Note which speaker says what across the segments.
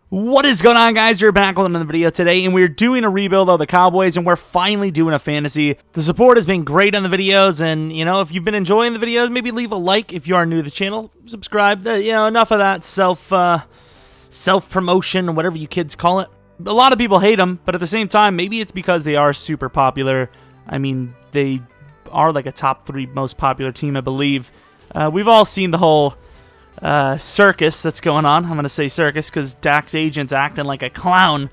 Speaker 1: What is going on, guys? You're back with another video today, and we're doing a rebuild of the Cowboys, and we're finally doing a fantasy. The support has been great on the videos, and, you know, if you've been enjoying the videos, maybe leave a like. If you are new to the channel, subscribe. Enough of that self-promotion, whatever you kids call it. A lot of people hate them, but at the same time, maybe it's because they are super popular. I mean, they are like a top 3 most popular team, I believe. We've all seen the whole circus that's going on. I'm going to say circus because Dak's agent's acting like a clown.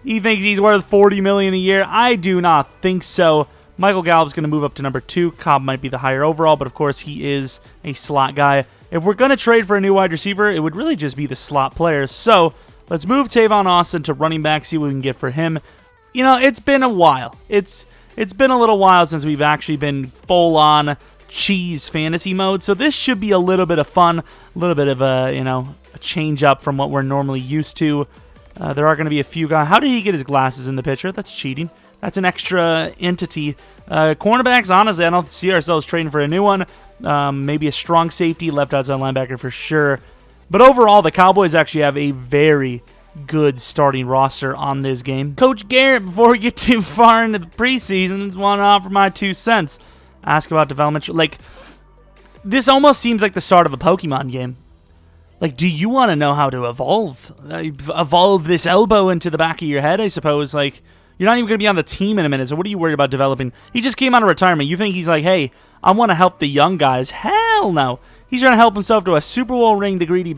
Speaker 1: He thinks he's worth $40 million a year. I do not think so. Michael Gallup's going to move up to number 2. Cobb might be the higher overall, but of course he is a slot guy. If we're going to trade for a new wide receiver, it would really just be the slot players. So let's move Tavon Austin to running back, see what we can get for him. You know, it's been a while. It's been a little while since we've actually been full-on cheese fantasy mode, so this should be a little bit of fun, a little bit of a change up from what we're normally used to. There are going to be a few guys. How did he get his glasses in the picture? That's cheating. That's an extra entity. Cornerbacks, honestly, I don't see ourselves trading for a new one. Maybe a strong safety, left outside linebacker for sure. But overall, the Cowboys actually have a very good starting roster on this game. Coach Garrett, before we get too far into the preseason, want to offer my 2 cents. Ask about development. Like, this almost seems like the start of a Pokemon game. Like, do you want to know how to evolve? Evolve this elbow into the back of your head, I suppose. Like, you're not even going to be on the team in a minute, so what are you worried about developing? He just came out of retirement. You think he's like, hey, I want to help the young guys? Hell no. He's trying to help himself to a Super Bowl ring, the greedy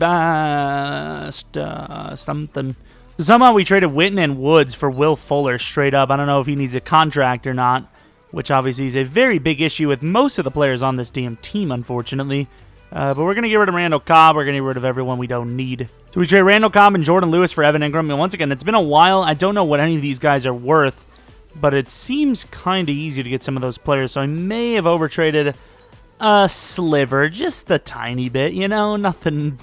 Speaker 1: something. Somehow we traded Witten and Woods for Will Fuller straight up. I don't know if he needs a contract or not, which obviously is a very big issue with most of the players on this damn team, unfortunately. But we're going to get rid of Randall Cobb. We're going to get rid of everyone we don't need. So we trade Randall Cobb and Jordan Lewis for Evan Ingram. And once again, it's been a while. I don't know what any of these guys are worth, but it seems kind of easy to get some of those players. So I may have overtraded a sliver, just a tiny bit, you know, nothing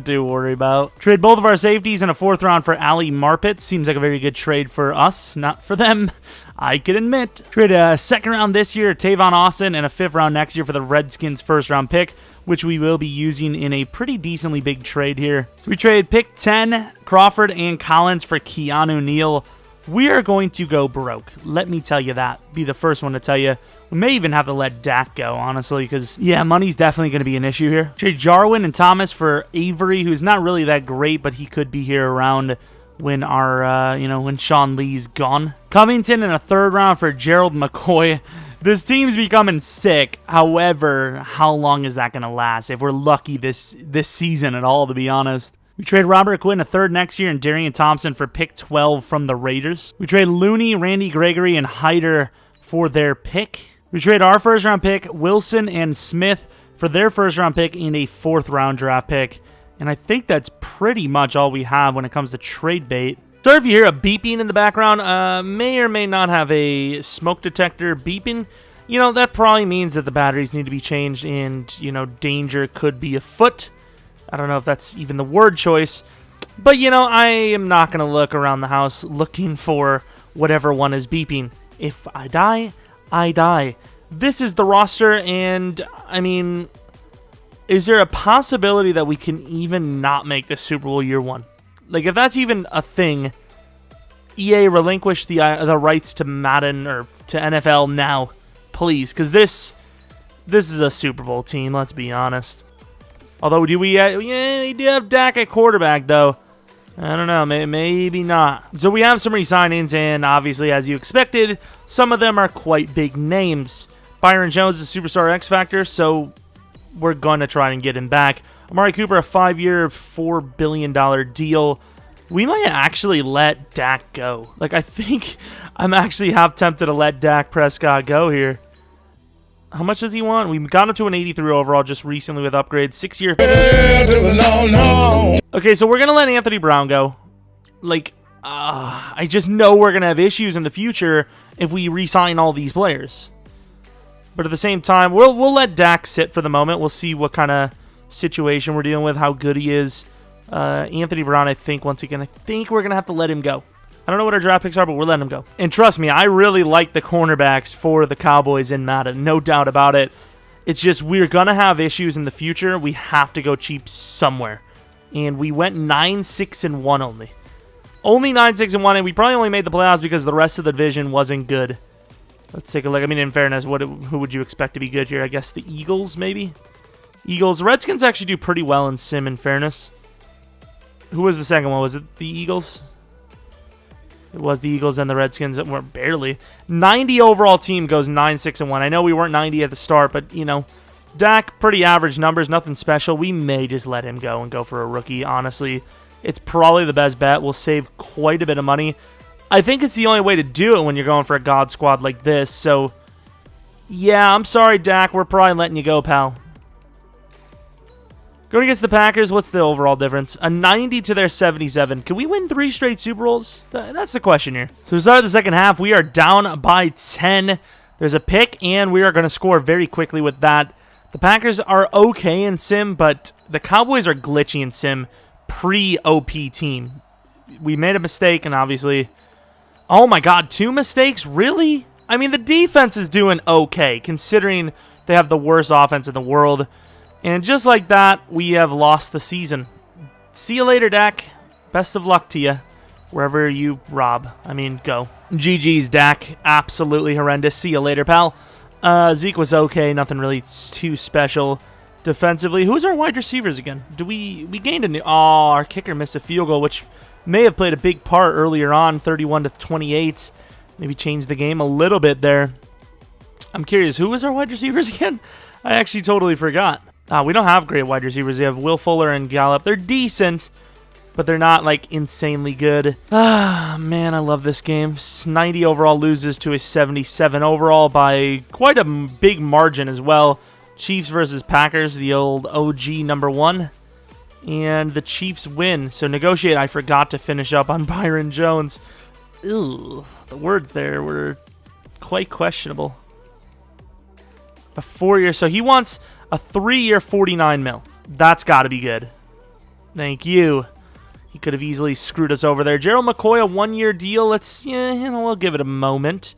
Speaker 1: to worry about. Trade both of our safeties in a 4th round for Ali Marpet. Seems like a very good trade for us, not for them, I can admit. Trade a 2nd round this year, Tavon Austin, and a 5th round next year for the Redskins' 1st round pick, which we will be using in a pretty decently big trade here. So we trade pick 10, Crawford and Collins for Keanu Neal. We are going to go broke. Let me tell you that. Be the first one to tell you. We may even have to let Dak go, honestly, because, yeah, money's definitely going to be an issue here. Trade Jarwin and Thomas for Avery, who's not really that great, but he could be here around when our, when Sean Lee's gone. Covington in a 3rd round for Gerald McCoy. This team's becoming sick. However, how long is that going to last? If we're lucky this season at all, to be honest. We trade Robert Quinn a 3rd next year and Darian Thompson for pick 12 from the Raiders. We trade Looney, Randy Gregory, and Hyder for their pick. We trade our 1st round pick, Wilson and Smith, for their 1st round pick and a 4th round draft pick. And I think that's pretty much all we have when it comes to trade bait. Sorry if you hear a beeping in the background. May or may not have a smoke detector beeping. You know, that probably means that the batteries need to be changed and, danger could be afoot. I don't know if that's even the word choice. But, I am not going to look around the house looking for whatever one is beeping. If I die, I die. This is the roster, and, I mean, is there a possibility that we can even not make the Super Bowl year 1? Like, if that's even a thing, EA relinquish the rights to Madden or to NFL now, please, because this is a Super Bowl team, let's be honest. Although, we do have Dak at quarterback, though. I don't know, maybe not. So we have some re-signings, and obviously, as you expected, some of them are quite big names. Byron Jones is a superstar X Factor, so we're going to try and get him back. Amari Cooper, a 5-year, $4 billion deal. We might actually let Dak go. Like, I think I'm actually half tempted to let Dak Prescott go here. How much does he want? We got him to an 83 overall just recently with upgrades. 6-year. Okay, so we're going to let Anthony Brown go. Like, I just know we're going to have issues in the future if we re-sign all these players. But at the same time, we'll let Dak sit for the moment. We'll see what kind of situation we're dealing with, how good he is. Anthony Brown, I think we're going to have to let him go. I don't know what our draft picks are, but we're letting him go. And trust me, I really like the cornerbacks for the Cowboys in Madden. No doubt about it. It's just we're going to have issues in the future. We have to go cheap somewhere. and we went 9-6-1 only. Only 9-6-1, and we probably only made the playoffs because the rest of the division wasn't good. Let's take a look. I mean, in fairness, who would you expect to be good here? I guess the Eagles, maybe? Eagles. Redskins actually do pretty well in sim, in fairness. Who was the second one? Was it the Eagles? It was the Eagles and the Redskins that were barely. 90 overall team goes 9-6-1. I know we weren't 90 at the start, but, you know, Dak, pretty average numbers, nothing special. We may just let him go and go for a rookie, honestly. It's probably the best bet. We'll save quite a bit of money. I think it's the only way to do it when you're going for a God squad like this. So, yeah, I'm sorry, Dak. We're probably letting you go, pal. Going against the Packers, what's the overall difference? A 90 to their 77. Can we win 3 straight Super Bowls? That's the question here. So to start the second half, we are down by 10. There's a pick, and we are going to score very quickly with that. The Packers are okay in sim, but the Cowboys are glitchy in sim. Pre-OP team. We made a mistake, and obviously... Oh my god, 2 mistakes? Really? I mean, the defense is doing okay, considering they have the worst offense in the world. And just like that, we have lost the season. See you later, Dak. Best of luck to you, wherever you rob. I mean, go. GG's, Dak. Absolutely horrendous. See you later, pal. Zeke was okay. Nothing really too special defensively. Who's our wide receivers again? We gained a new... Oh, our kicker missed a field goal, which may have played a big part earlier on, 31-28. Maybe changed the game a little bit there. I'm curious, who was our wide receivers again? I actually totally forgot. We don't have great wide receivers. We have Will Fuller and Gallup. They're decent, but they're not, like, insanely good. Man, I love this game. 90 overall loses to a 77 overall by quite a big margin as well. Chiefs versus Packers, the old OG number 1. And the Chiefs win. So negotiate. I forgot to finish up on Byron Jones. Ew, the words there were quite questionable. A 4-year. So he wants a 3-year 49 mil. That's got to be good. Thank you. He could have easily screwed us over there. Jeromepkr, a 1-year deal. Let's, we'll give it a moment.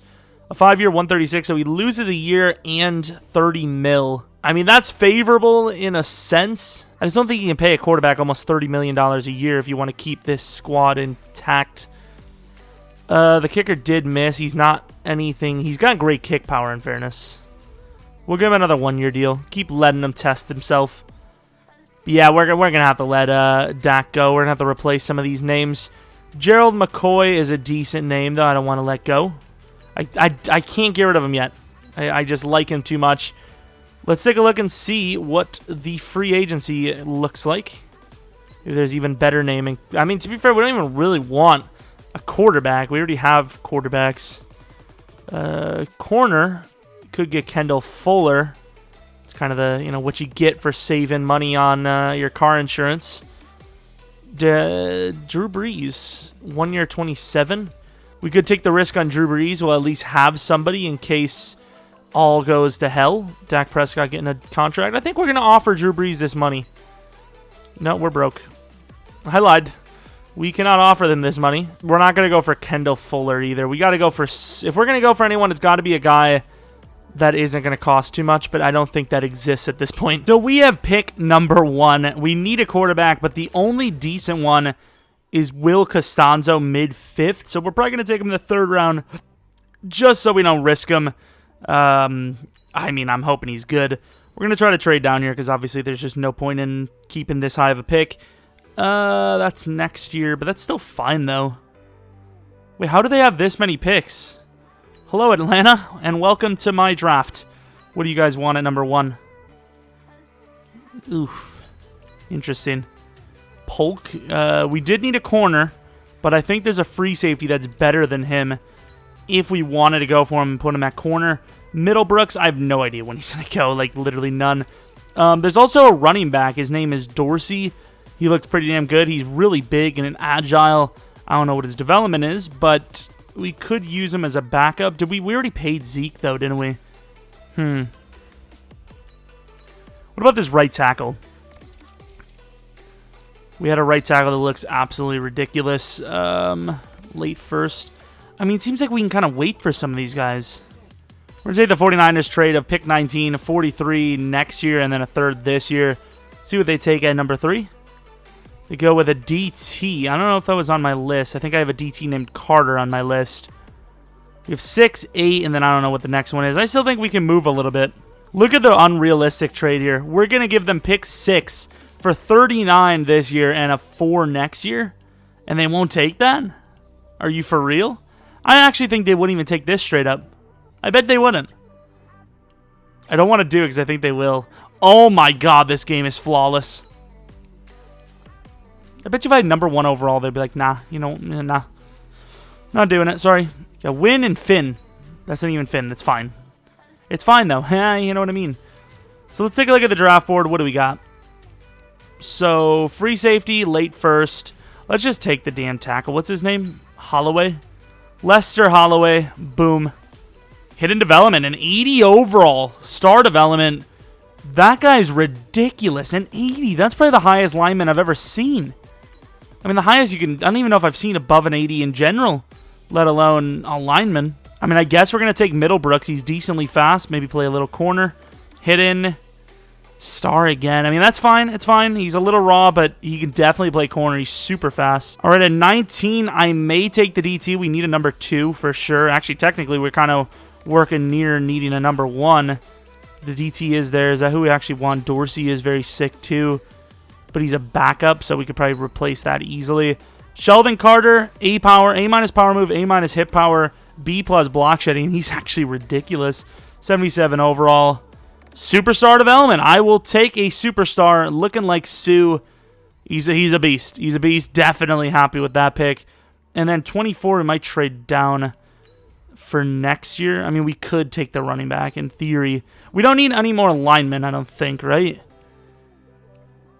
Speaker 1: A 5-year 136. So he loses a year and 30 mil. I mean, that's favorable in a sense. I just don't think you can pay a quarterback almost $30 million a year if you want to keep this squad intact. The kicker did miss. He's not anything. He's got great kick power, in fairness. We'll give him another 1-year deal. Keep letting him test himself. But yeah, we're going to have to let Dak go. We're going to have to replace some of these names. Gerald McCoy is a decent name, though. I don't want to let go. I can't get rid of him yet. I just like him too much. Let's take a look and see what the free agency looks like. If there's even better naming. I mean, to be fair, we don't even really want a quarterback. We already have quarterbacks. Corner... Could get Kendall Fuller. It's kind of the, what you get for saving money on your car insurance. Drew Brees, 1-year 27. We could take the risk on Drew Brees. We'll at least have somebody in case all goes to hell. Dak Prescott getting a contract. I think we're going to offer Drew Brees this money. No, we're broke. I lied. We cannot offer them this money. We're not going to go for Kendall Fuller either. We got to go for... If we're going to go for anyone, it's got to be a guy... that isn't going to cost too much, but I don't think that exists at this point. So we have pick number 1. We need a quarterback, but the only decent one is Will Costanzo mid-5th. So we're probably going to take him in the 3rd round just so we don't risk him. I mean, I'm hoping he's good. We're going to try to trade down here because obviously there's just no point in keeping this high of a pick. That's next year, but that's still fine, though. Wait, how do they have this many picks? Hello, Atlanta, and welcome to my draft. What do you guys want at number 1? Oof. Interesting. Polk. We did need a corner, but I think there's a free safety that's better than him if we wanted to go for him and put him at corner. Middlebrooks, I have no idea when he's going to go. Like, literally none. There's also a running back. His name is Dorsey. He looks pretty damn good. He's really big and agile. I don't know what his development is, but... we could use him as a backup. Did we already paid Zeke, though, didn't we? What about this right tackle? We had a right tackle that looks absolutely ridiculous. Late first. I mean, it seems like we can kind of wait for some of these guys. We're going to take the 49ers trade of pick 19, a 43 next year, and then a 3rd this year. See what they take at number 3. We go with a DT. I don't know if that was on my list. I think I have a DT named Carter on my list. We have 6, 8, and then I don't know what the next one is. I still think we can move a little bit. Look at the unrealistic trade here. We're going to give them pick 6 for 39 this year and a 4 next year, and they won't take that? Are you for real? I actually think they wouldn't even take this straight up. I bet they wouldn't. I don't want to do it because I think they will. Oh my god, this game is flawless. I bet you if I had number 1 overall, they'd be like, nah, you know, nah. Not doing it, sorry. Yeah, Win and Finn. That's not even Finn, that's fine. It's fine though, you know what I mean. So let's take a look at the draft board. What do we got? So, free safety, late first. Let's just take the damn tackle. What's his name? Holloway? Lester Holloway. Boom. Hidden development. An 80 overall. Star development. That guy's ridiculous. An 80. That's probably the highest lineman I've ever seen. I mean, the highest you can... I don't even know if I've seen above an 80 in general, let alone a lineman. I mean, I guess we're going to take Middlebrooks. He's decently fast. Maybe play a little corner. Hidden. Star again. I mean, that's fine. It's fine. He's a little raw, but he can definitely play corner. He's super fast. All right, at 19, I may take the DT. We need a number 2 for sure. Actually, technically, we're kind of working near needing a number 1. The DT is there. Is that who we actually want? Dorsey is very sick too, but he's a backup, so we could probably replace that easily. Sheldon Carter, A power, A minus power move, A minus hit power, B plus block shedding. He's actually ridiculous. 77 overall. Superstar development. I will take a superstar looking like Sue. He's a beast. He's a beast. Definitely happy with that pick. And then 24, we might trade down for next year. I mean, we could take the running back in theory. We don't need any more linemen, I don't think, right?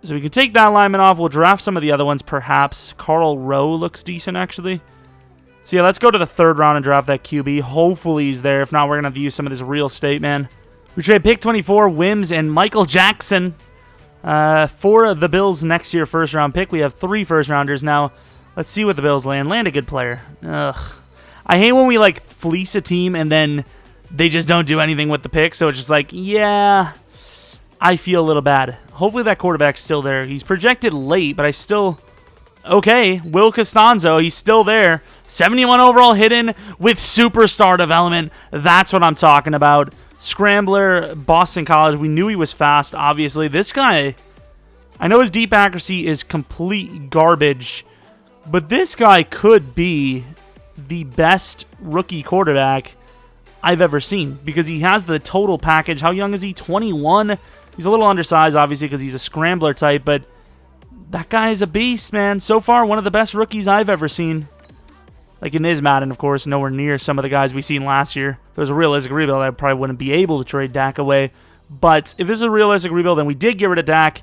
Speaker 1: So we can take that lineman off. We'll draft some of the other ones, perhaps. Carl Rowe looks decent, actually. So yeah, let's go to the 3rd round and draft that QB. Hopefully he's there. If not, we're going to have to use some of this real estate, man. We trade pick 24, Wims, and Michael Jackson for the Bills next year first-round pick. We have 3 first-rounders now. Let's see what the Bills land. Land a good player. Ugh. I hate when we, like, fleece a team and then they just don't do anything with the pick. So it's just like, yeah, I feel a little bad. Hopefully that quarterback's still there. He's projected late, but I still... Okay, Will Costanzo, he's still there. 71 overall hidden with superstar development. That's what I'm talking about. Scrambler, Boston College. We knew he was fast, obviously. This guy, I know his deep accuracy is complete garbage, but this guy could be the best rookie quarterback I've ever seen because he has the total package. How young is he? 21. He's a little undersized, obviously, because he's a scrambler type, but that guy is a beast, man. So far, one of the best rookies I've ever seen. Like in his Madden, of course, nowhere near some of the guys we seen last year. If it was a realistic rebuild, I probably wouldn't be able to trade Dak away. But if this is a realistic rebuild and we did get rid of Dak,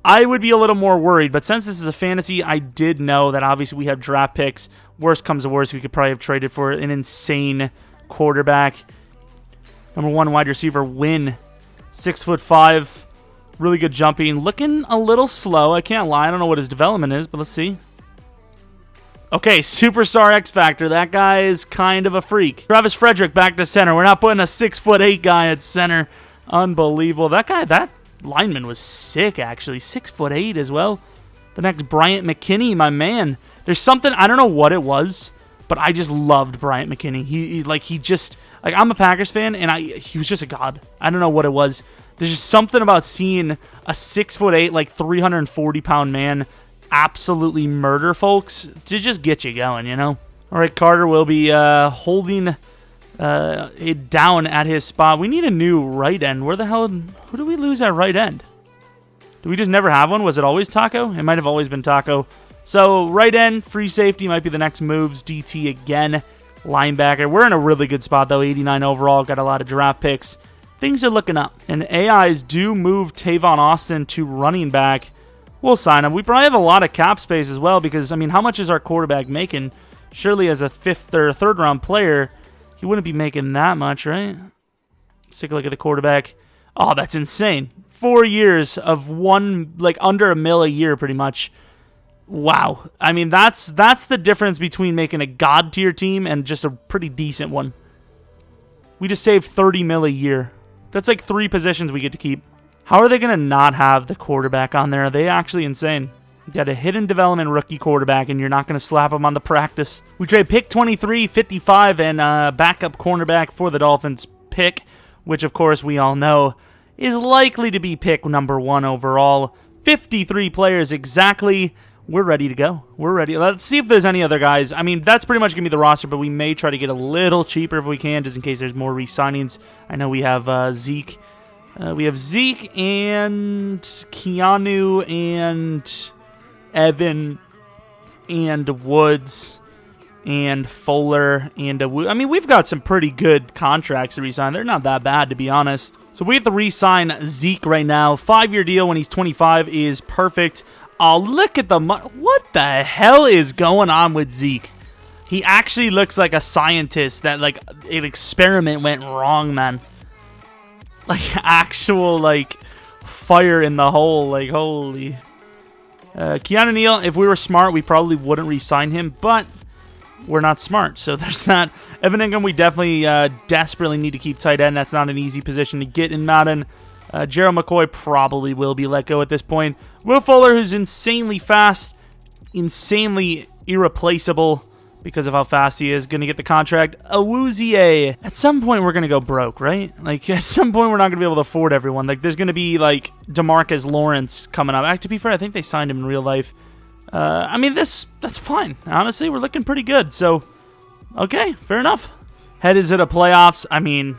Speaker 1: I would be a little more worried. But since this is a fantasy, I did know that obviously we have draft picks. Worst comes to worst, we could probably have traded for an insane quarterback. Number 1 wide receiver, Win. 6'5", really good jumping. Looking a little slow, I can't lie. I don't know what his development is, but let's see. Okay, superstar X Factor. That guy is kind of a freak. Travis Frederick back to center. We're not putting a 6'8" guy at center. Unbelievable. That guy, that lineman was sick, actually. 6'8" as well. The next, Bryant McKinney, my man. There's something, I don't know what it was, but I just loved Bryant McKinney. He just, I'm a Packers fan, and he was just a god. I don't know what it was. There's just something about seeing a 6'8", 340-pound man absolutely murder folks to just get you going, you know? All right, Carter will be holding it down at his spot. We need a new right end. Where the hell, who do we lose at right end? Do we just never have one? Was it always Taco? It might have always been Taco. So right end, free safety might be the next moves. DT again, linebacker. We're in a really good spot though, 89 overall, got a lot of draft picks. Things are looking up. And AIs do move Tavon Austin to running back. We'll sign him. We probably have a lot of cap space as well because, I mean, how much is our quarterback making? Surely as a 5th or 3rd round player, he wouldn't be making that much, right? Let's take a look at the quarterback. Oh, that's insane. 4 years of under $1 million a year pretty much. Wow. I mean, that's the difference between making a god tier team and just a pretty decent one. We just saved $30 million a year. That's like 3 positions we get to keep. How are they going to not have the quarterback on there? Are they actually insane? You got a hidden development rookie quarterback, and you're not going to slap him on the practice. We trade pick 23, 55, and backup cornerback for the Dolphins pick, which, of course, we all know is likely to be pick number 1 overall. 53 players exactly. We're ready to go. We're ready. Let's see if there's any other guys. I mean, that's pretty much going to be the roster, but we may try to get a little cheaper if we can, just in case there's more re-signings. I know we have Zeke. We have Zeke and Keanu and Evan and Woods and Fuller and I mean, we've got some pretty good contracts to re-sign. They're not that bad, to be honest. So we have to re-sign Zeke right now. 5-year deal when he's 25 is perfect. Oh, look at the what the hell is going on with Zeke? He actually looks like a scientist that, like, an experiment went wrong, man. Like, actual, like, fire in the hole. Like, holy. Keanu Neal, if we were smart, we probably wouldn't re-sign him, but we're not smart, so there's that. Evan Ingram, we definitely desperately need to keep tight end. That's not an easy position to get in Madden. Jeromepkr probably will be let go at this point. Will Fuller, who's insanely fast, insanely irreplaceable because of how fast he is, going to get the contract. Awuzie. At some point, we're going to go broke, right? Like, at some point, we're not going to be able to afford everyone. Like, there's going to be, like, DeMarcus Lawrence coming up. To be fair, I think they signed him in real life. I mean, that's fine. Honestly, we're looking pretty good. So, okay, fair enough. Headed to the playoffs. I mean,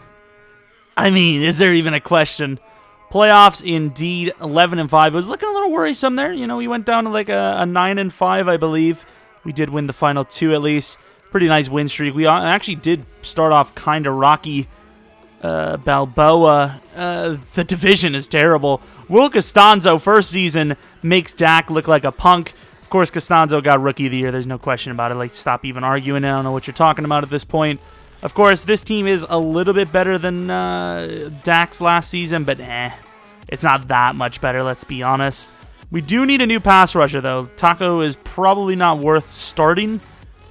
Speaker 1: is there even a question? Playoffs, indeed, 11-5. It was looking a little worrisome there. You know, we went down to like a 9-5, I believe. We did win the final 2 at least. Pretty nice win streak. We actually did start off kind of rocky. Balboa. The division is terrible. Will Costanzo, first season, makes Dak look like a punk. Of course, Costanzo got Rookie of the Year. There's no question about it. Like, stop even arguing. I don't know what you're talking about at this point. Of course, this team is a little bit better than Dak's last season, but it's not that much better, let's be honest. We do need a new pass rusher, though. Taco is probably not worth starting.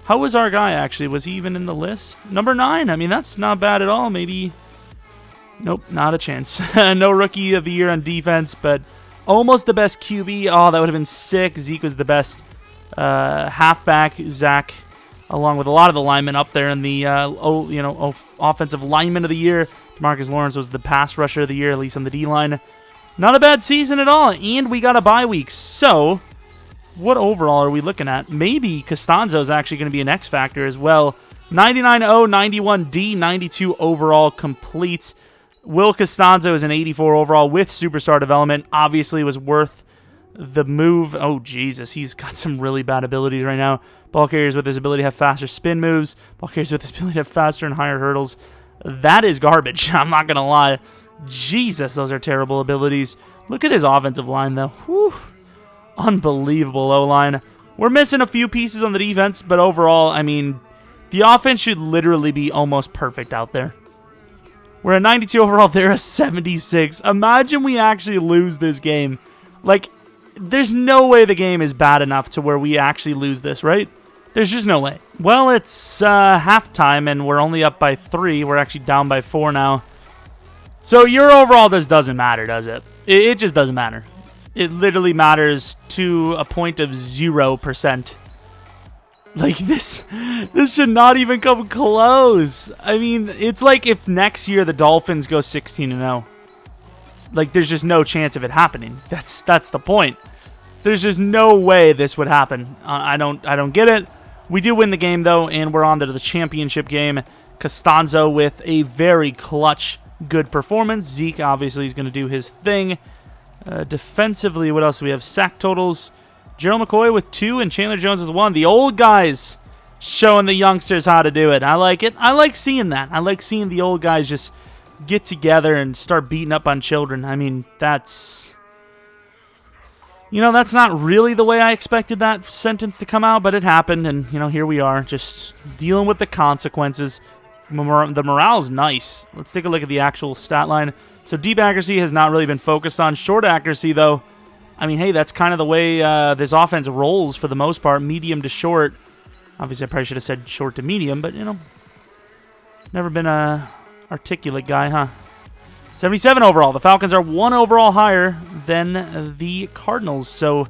Speaker 1: How was our guy, actually? Was he even in the list? Number 9. I mean, that's not bad at all. Maybe. Nope, not a chance. No Rookie of the Year on defense, but almost the best QB. Oh, that would have been sick. Zeke was the best halfback. Zach, along with a lot of the linemen up there in the offensive lineman of the year. DeMarcus Lawrence was the pass rusher of the year, at least on the D-line. Not a bad season at all, and we got a bye week. So, what overall are we looking at? Maybe Costanzo is actually going to be an X factor as well. 99-0, 91D, 92 overall complete. Will Costanzo is an 84 overall with superstar development. Obviously was worth the move. Oh, Jesus, he's got some really bad abilities right now. Ball carriers with his ability to have faster spin moves. Ball carriers with his ability to have faster and higher hurdles. That is garbage. I'm not going to lie. Jesus, those are terrible abilities. Look at his offensive line, though. Whew. Unbelievable O-line. We're missing a few pieces on the defense, but overall, I mean, the offense should literally be almost perfect out there. We're at 92 overall. They're a 76. Imagine we actually lose this game. Like, there's no way the game is bad enough to where we actually lose this, right? There's just no way. Well, it's halftime, and we're only up by 3. We're actually down by 4 now. So your overall just doesn't matter, does it? It just doesn't matter. It literally matters to a point of 0%. Like, this should not even come close. I mean, it's like if next year the Dolphins go 16-0. Like, there's just no chance of it happening. That's the point. There's just no way this would happen. I don't get it. We do win the game, though, and we're on to the championship game. Costanzo with a very clutch, good performance. Zeke, obviously, is going to do his thing. Defensively, what else do we have? Sack totals. Jeromepkr with 2 and Chandler Jones with 1. The old guys showing the youngsters how to do it. I like it. I like seeing that. I like seeing the old guys just get together and start beating up on children. I mean, that's... You know, that's not really the way I expected that sentence to come out, but it happened, and, you know, here we are, just dealing with the consequences. The morale's nice. Let's take a look at the actual stat line. So deep accuracy has not really been focused on. Short accuracy, though, I mean, hey, that's kind of the way this offense rolls for the most part, medium to short. Obviously, I probably should have said short to medium, but, you know, never been a articulate guy, huh? 77 overall. The Falcons are 1 overall higher than the Cardinals. So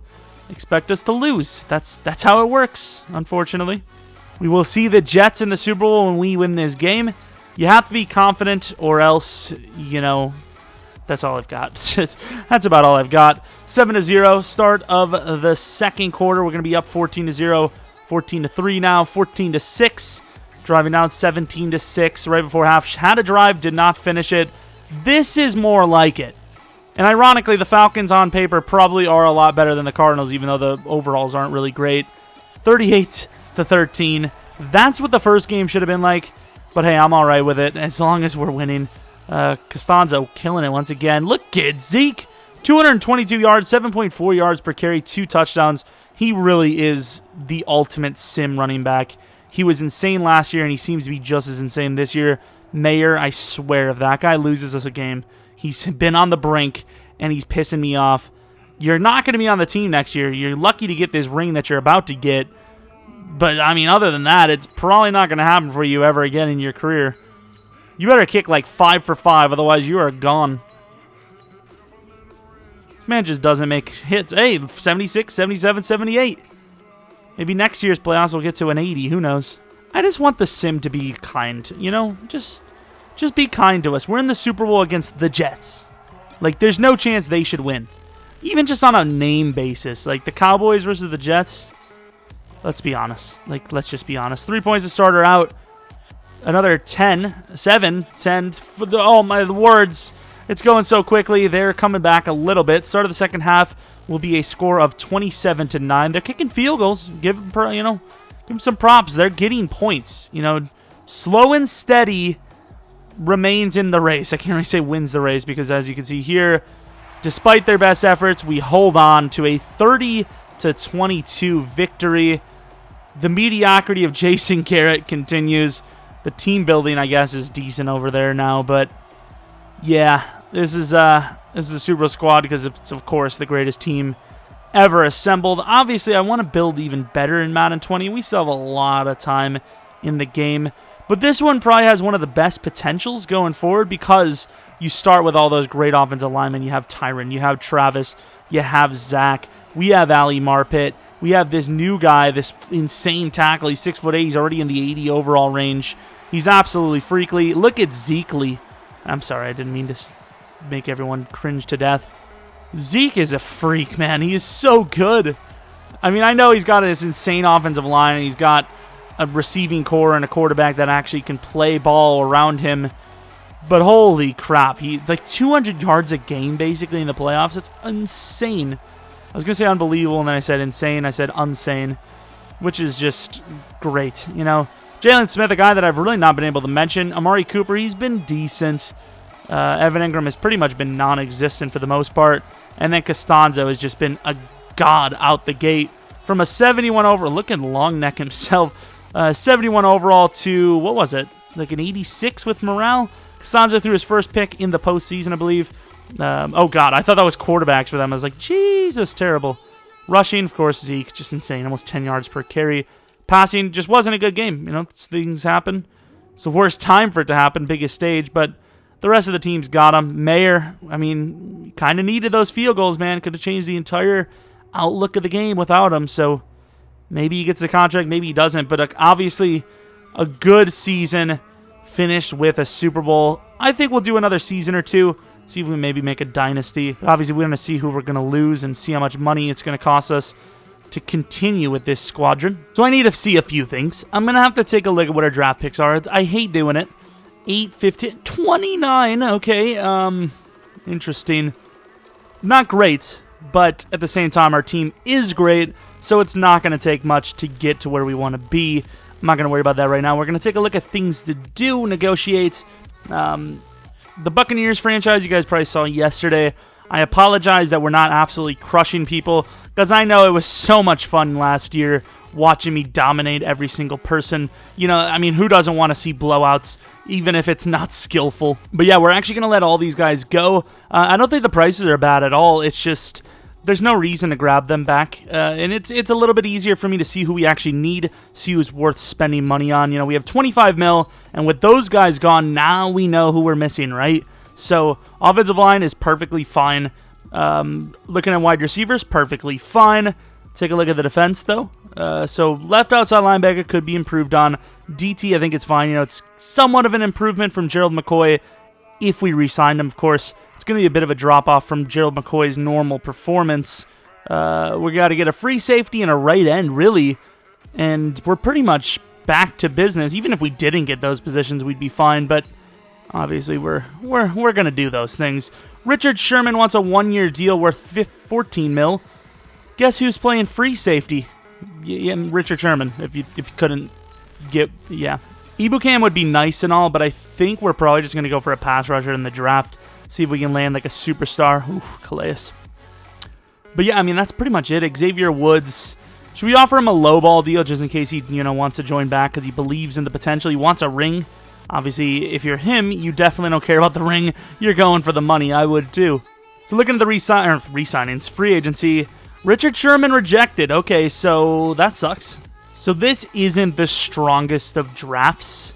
Speaker 1: expect us to lose. That's how it works, unfortunately. We will see the Jets in the Super Bowl when we win this game. You have to be confident, or else, that's all I've got. That's about all I've got. 7-0, start of the second quarter. We're going to be up 14-0, 14-3 now, 14-6. Driving down 17-6 right before half. Had a drive, did not finish it. This is more like it. And ironically, the Falcons on paper probably are a lot better than the Cardinals, even though the overalls aren't really great. 38-13. That's what the first game should have been like. But hey, I'm all right with it as long as we're winning. Costanzo killing it once again. Look at Zeke. 222 yards, 7.4 yards per carry, 2 touchdowns. He really is the ultimate sim running back. He was insane last year, and he seems to be just as insane this year. Mayer, I swear, if that guy loses us a game, he's been on the brink, and he's pissing me off. You're not going to be on the team next year. You're lucky to get this ring that you're about to get. But, I mean, other than that, it's probably not going to happen for you ever again in your career. You better kick like 5 for 5, otherwise you are gone. This man just doesn't make hits. Hey, 76, 77, 78. Maybe next year's playoffs will get to an 80. Who knows? I just want the sim to be kind. Just be kind to us. We're in the Super Bowl against the Jets. Like, there's no chance they should win. Even just on a name basis. Like, the Cowboys versus the Jets. Let's be honest. Like, let's just be honest. 3 points to start her out. Another 10. 7. 10. Oh, my words. It's going so quickly. They're coming back a little bit. Start of the second half will be a score of 27-9. They're kicking field goals. Give them some props. They're getting points. Slow and steady remains in the race. I can't really say wins the race because, as you can see here, despite their best efforts, we hold on to a 30-22 victory. The mediocrity of Jason Garrett continues. The team building, I guess, is decent over there now, but yeah, this is a Super Bowl squad because it's, of course, the greatest team ever assembled. Obviously, I want to build even better in Madden 20. We still have a lot of time in the game, but this one probably has one of the best potentials going forward because you start with all those great offensive linemen. You have Tyron, you have Travis, you have Zach, we have Ali Marpet, we have this new guy, this insane tackle. He's 6'8", he's already in the 80 overall range. He's absolutely freakly. Look at Zeke Lee. I'm sorry, I didn't mean to make everyone cringe to death. Zeke is a freak, man. He is so good. I mean, I know he's got this insane offensive line, and he's got a receiving core and a quarterback that actually can play ball around him. But holy crap, he like 200 yards a game basically in the playoffs. It's insane. I was going to say unbelievable, and then I said insane. I said unsane, which is just great. Jalen Smith, a guy that I've really not been able to mention. Amari Cooper, he's been decent. Evan Ingram has pretty much been non-existent for the most part. And then Costanzo has just been a god out the gate. From a 71 overall, look at long neck himself. 71 overall to, what was it? Like an 86 with morale? Costanzo threw his first pick in the postseason, I believe. Oh, God, I thought that was quarterbacks for them. I was like, Jesus, terrible. Rushing, of course, Zeke, just insane. Almost 10 yards per carry. Passing just wasn't a good game. Things happen. It's the worst time for it to happen, biggest stage, but the rest of the team's got him. Mayer, I mean, kind of needed those field goals, man. Could have changed the entire outlook of the game without him, so maybe he gets the contract, maybe he doesn't, but obviously a good season finished with a Super Bowl. I think we'll do another season or two, see if we maybe make a dynasty. But obviously, we're going to see who we're going to lose and see how much money it's going to cost us to continue with this squadron. So I need to see a few things. I'm going to have to take a look at what our draft picks are. I hate doing it. 8, 15, 29. Okay, interesting. Not great, but at the same time, our team is great, so it's not going to take much to get to where we want to be. I'm not going to worry about that right now. We're going to take a look at things to do, negotiate. The Buccaneers franchise, you guys probably saw yesterday. I apologize that we're not absolutely crushing people, because I know it was so much fun last year watching me dominate every single person. I mean, who doesn't want to see blowouts, even if it's not skillful? But yeah, we're actually going to let all these guys go. I don't think the prices are bad at all. It's just there's no reason to grab them back. And it's a little bit easier for me to see who we actually need, see who's worth spending money on. We have 25 mil, and with those guys gone, now we know who we're missing, right? So offensive line is perfectly fine. Looking at wide receivers, perfectly fine. Take a look at the defense, though. So left outside linebacker could be improved on. DT, I think it's fine. You know, it's somewhat of an improvement from Gerald McCoy if we re-signed him, of course. It's going to be a bit of a drop-off from Gerald McCoy's normal performance. We got to get a free safety and a right end, really. And we're pretty much back to business. Even if we didn't get those positions, we'd be fine. But obviously, we're going to do those things. Richard Sherman wants a 1-year deal worth $14 million. Guess who's playing free safety? Yeah, Richard Sherman, if you couldn't get... Yeah. Ibukam would be nice and all, but I think we're probably just going to go for a pass rusher in the draft. See if we can land like a superstar. Oof, Calais. But yeah, I mean, that's pretty much it. Xavier Woods. Should we offer him a lowball deal just in case he, wants to join back because he believes in the potential? He wants a ring. Obviously, if you're him, you definitely don't care about the ring. You're going for the money. I would too. So looking at the re-signings, free agency. Richard Sherman rejected. Okay, so that sucks. So this isn't the strongest of drafts,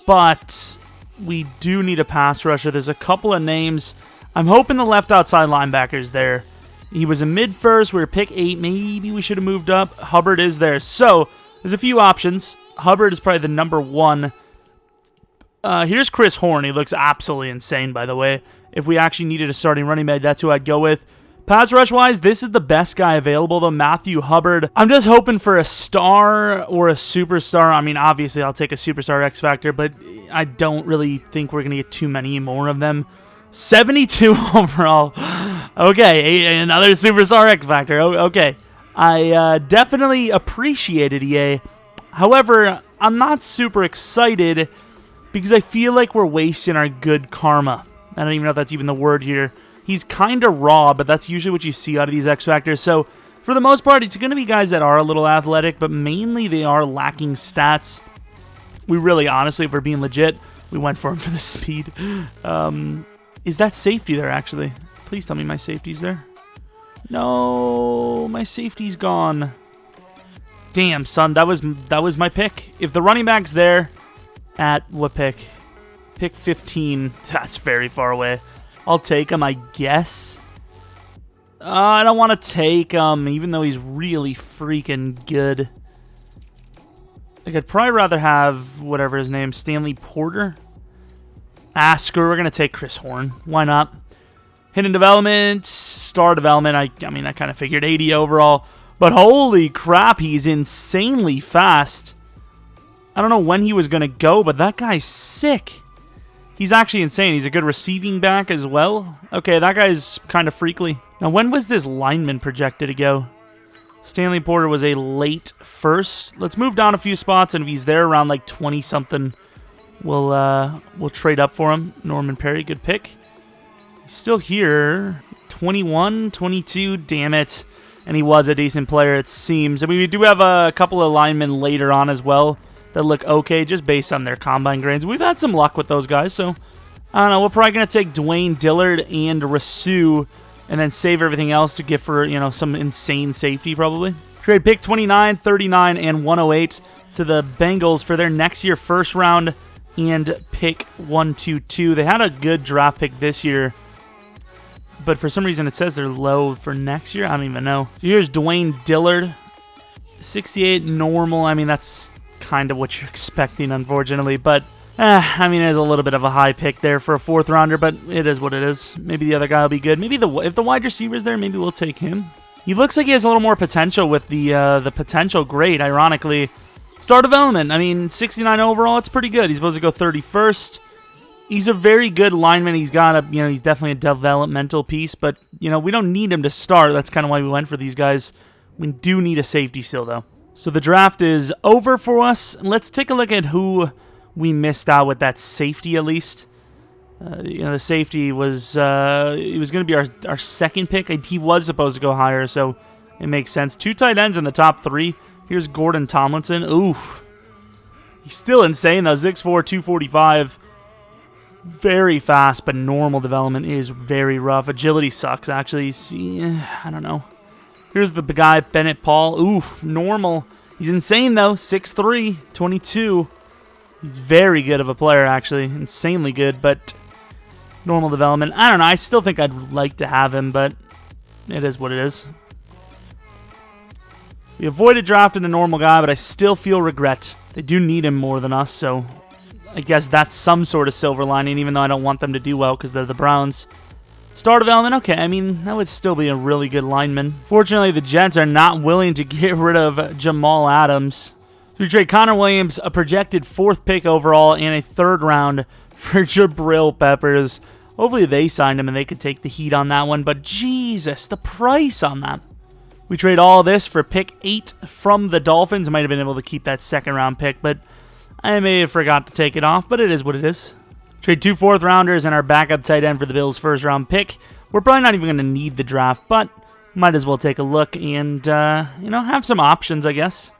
Speaker 1: but we do need a pass rusher. There's a couple of names. I'm hoping the left outside linebacker's there. He was a mid-first. We were pick 8. Maybe we should have moved up. Hubbard is there. So there's a few options. Hubbard is probably the number 1. Here's Chris Horn. He looks absolutely insane, by the way. If we actually needed a starting running back, that's who I'd go with. Pass rush-wise, this is the best guy available, though, Matthew Hubbard. I'm just hoping for a star or a superstar. I mean, obviously, I'll take a superstar X Factor, but I don't really think we're going to get too many more of them. 72 overall. Okay, another superstar X Factor. Okay. I definitely appreciate it, EA. However, I'm not super excited because I feel like we're wasting our good karma. I don't even know if that's even the word here. He's kind of raw, but that's usually what you see out of these X Factors. So, for the most part, it's going to be guys that are a little athletic, but mainly they are lacking stats. We really, honestly, if we're being legit, we went for him for the speed. Is that safety there, actually? Please tell me my safety's there. No, my safety's gone. Damn, son, that was my pick. If the running back's there at what pick? Pick 15. That's very far away. I'll take him, I guess. I don't want to take him, even though he's really freaking good. Like, I'd probably rather have, whatever his name, Stanley Porter. Screw, we're going to take Chris Horn. Why not? Hidden development, star development, I mean, I kind of figured 80 overall. But holy crap, he's insanely fast. I don't know when he was going to go, but that guy's sick. He's actually insane. He's a good receiving back as well. Okay, that guy's kind of freakly. Now, when was this lineman projected to go? Stanley Porter was a late first. Let's move down a few spots, and if he's there around like 20-something, we'll trade up for him. Norman Perry, good pick. He's still here. 21, 22, damn it. And he was a decent player, it seems. I mean, we do have a couple of linemen later on as well that look okay, just based on their combine grades. We've had some luck with those guys, so I don't know. We're probably going to take Dwayne Dillard and Rasu and then save everything else to get for, some insane safety probably. Trade pick 29, 39, and 108 to the Bengals for their next year first round and pick 122. They had a good draft pick this year, but for some reason it says they're low for next year. I don't even know. So here's Dwayne Dillard. 68 normal. I mean, that's kind of what you're expecting, unfortunately. But, I mean, there's a little bit of a high pick there for a 4th rounder, but it is what it is. Maybe the other guy will be good. Maybe if the wide receiver's there, maybe we'll take him. He looks like he has a little more potential with the potential grade, ironically. Star development. I mean, 69 overall, it's pretty good. He's supposed to go 31st. He's a very good lineman. He's got he's definitely a developmental piece, but, we don't need him to start. That's kind of why we went for these guys. We do need a safety still, though. So the draft is over for us. Let's take a look at who we missed out with that safety, at least. The safety was it was going to be our second pick. He was supposed to go higher, so it makes sense. 2 tight ends in the top 3. Here's Gordon Tomlinson. Oof. He's still insane, though. 6'4", 245. Very fast, but normal development is very rough. Agility sucks, actually. See, I don't know. Here's the guy, Bennett Paul. Oof, normal. He's insane, though. 6'3", 22. He's very good of a player, actually. Insanely good, but normal development. I don't know. I still think I'd like to have him, but it is what it is. We avoided drafting a normal guy, but I still feel regret. They do need him more than us, so I guess that's some sort of silver lining, even though I don't want them to do well because they're the Browns. Star development, okay, I mean, that would still be a really good lineman. Fortunately, the Jets are not willing to get rid of Jamal Adams. So we trade Connor Williams, a projected 4th pick overall, and a 3rd round for Jabril Peppers. Hopefully they signed him and they could take the heat on that one, but Jesus, the price on that. We trade all this for pick 8 from the Dolphins. Might have been able to keep that 2nd round pick, but I may have forgot to take it off, but it is what it is. Trade 2 4th rounders and our backup tight end for the Bills' 1st round pick. We're probably not even going to need the draft, but might as well take a look and, have some options, I guess.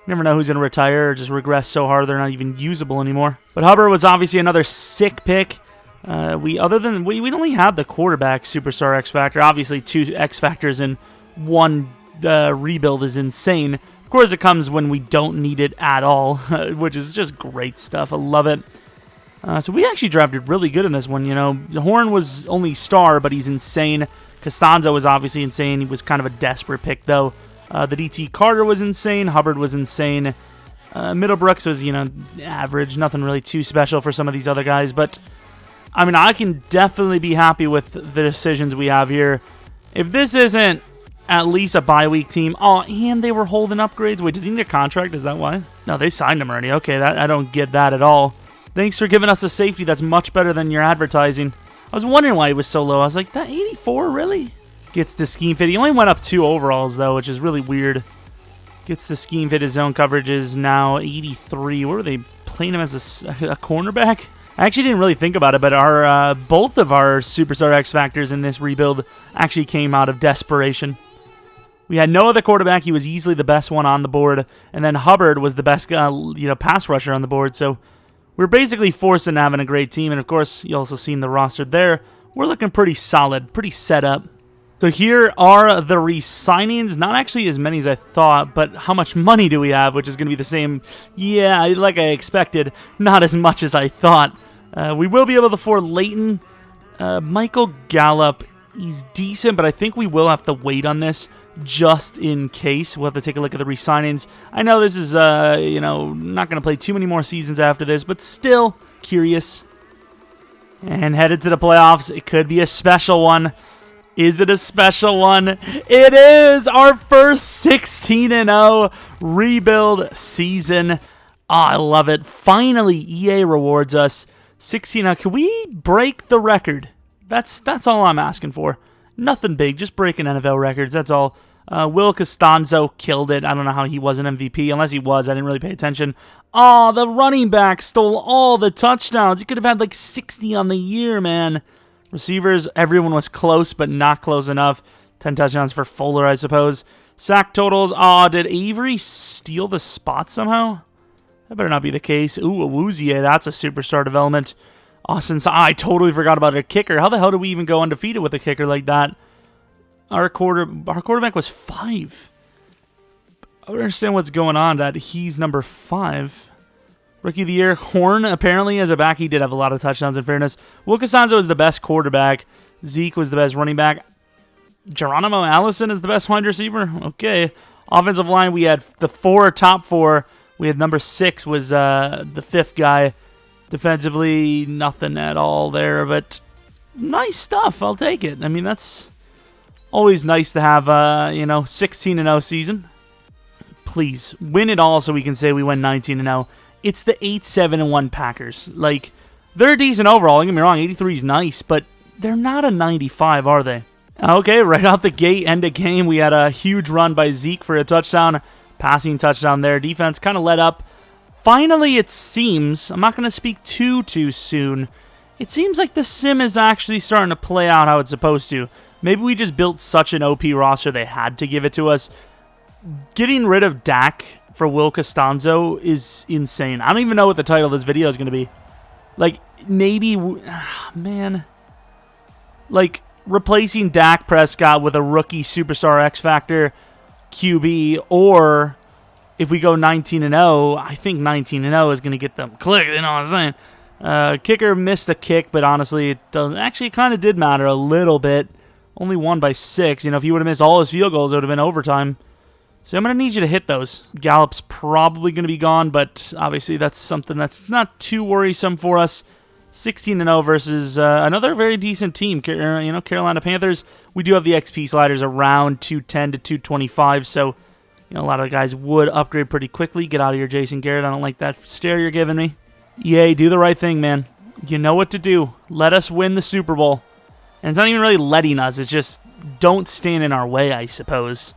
Speaker 1: Never know who's going to retire or just regress so hard they're not even usable anymore. But Hubbard was obviously another sick pick. We only had the quarterback superstar X Factor. Obviously, 2 X Factors in one rebuild is insane. Of course, it comes when we don't need it at all, which is just great stuff. I love it. So we actually drafted really good in this one. Horn was only star, but he's insane. Costanzo was obviously insane. He was kind of a desperate pick, though. The DT Carter was insane. Hubbard was insane. Middlebrooks was, average. Nothing really too special for some of these other guys. But, I mean, I can definitely be happy with the decisions we have here. If this isn't at least a bye week team. Oh, and they were holding upgrades. Wait, does he need a contract? Is that why? No, they signed him already. Okay, I don't get that at all. Thanks for giving us a safety that's much better than your advertising. I was wondering why he was so low. I was like, that 84 really? Gets the scheme fit. He only went up 2 overalls, though, which is really weird. Gets the scheme fit. His zone coverage is now 83. What were they playing him as a cornerback? I actually didn't really think about it, but our both of our superstar X Factors in this rebuild actually came out of desperation. We had no other quarterback. He was easily the best one on the board, and then Hubbard was the best pass rusher on the board. So we're basically forced into having a great team, and of course, you also seen the roster there. We're looking pretty solid, pretty set up. So here are the re-signings. Not actually as many as I thought, but how much money do we have, which is going to be the same. Yeah, like I expected, not as much as I thought. We will be able to afford Leighton. Michael Gallup, he's decent, but I think we will have to wait on this just in case. We'll have to take a look at the re-signings. I know this is, not going to play too many more seasons after this, but still curious. And headed to the playoffs. It could be a special one. Is it a special one? It is our first 16-0 rebuild season. Oh, I love it. Finally, EA rewards us 16-0. Can we break the record? That's all I'm asking for. Nothing big, just breaking NFL records, that's all. Will Costanzo killed it. I don't know how he was an MVP, unless he was. I didn't really pay attention. Oh, the running back stole all the touchdowns. He could have had like 60 on the year, man. Receivers, everyone was close, but not close enough. 10 touchdowns for Fuller, I suppose. Sack totals. Oh, did Avery steal the spot somehow? That better not be the case. Ooh, Awuzie, that's a superstar development. Austin, I totally forgot about a kicker. How the hell did we even go undefeated with a kicker like that? Our quarterback was 5. I don't understand what's going on that he's number 5. Rookie of the year, Horn, apparently, as a back, he did have a lot of touchdowns, in fairness. Will Costanzo is the best quarterback. Zeke was the best running back. Geronimo Allison is the best wide receiver. Okay. Offensive line, we had the top 4. We had number 6 was the 5th guy. Defensively, nothing at all there, but nice stuff. I'll take it. I mean, that's always nice to have, 16-0 season. Please, win it all so we can say we went 19-0. It's the 8-7-1 Packers. Like, they're decent overall. Don't get me wrong, 83 is nice, but they're not a 95, are they? Okay, right out the gate, end of game, we had a huge run by Zeke for a touchdown. Passing touchdown there. Defense kind of let up. Finally, it seems, I'm not going to speak too soon, it seems like the sim is actually starting to play out how it's supposed to. Maybe we just built such an OP roster they had to give it to us. Getting rid of Dak for Will Costanzo is insane. I don't even know what the title of this video is going to be. Like, maybe, man, like, replacing Dak Prescott with a rookie superstar X Factor QB, or if we go 19-0, I think 19-0 is going to get them click, you know what I'm saying? Kicker missed a kick, but honestly, it doesn't. Actually, it kind of did matter a little bit. Only won by 6. If he would have missed all his field goals, it would have been overtime. So I'm going to need you to hit those. Gallup's probably going to be gone, but obviously that's something that's not too worrisome for us. 16-0 versus another very decent team, Carolina Panthers. We do have the XP sliders around 210 to 225, so a lot of guys would upgrade pretty quickly. Get out of here, Jason Garrett. I don't like that stare you're giving me. EA, do the right thing, man. You know what to do. Let us win the Super Bowl. And it's not even really letting us. It's just don't stand in our way, I suppose.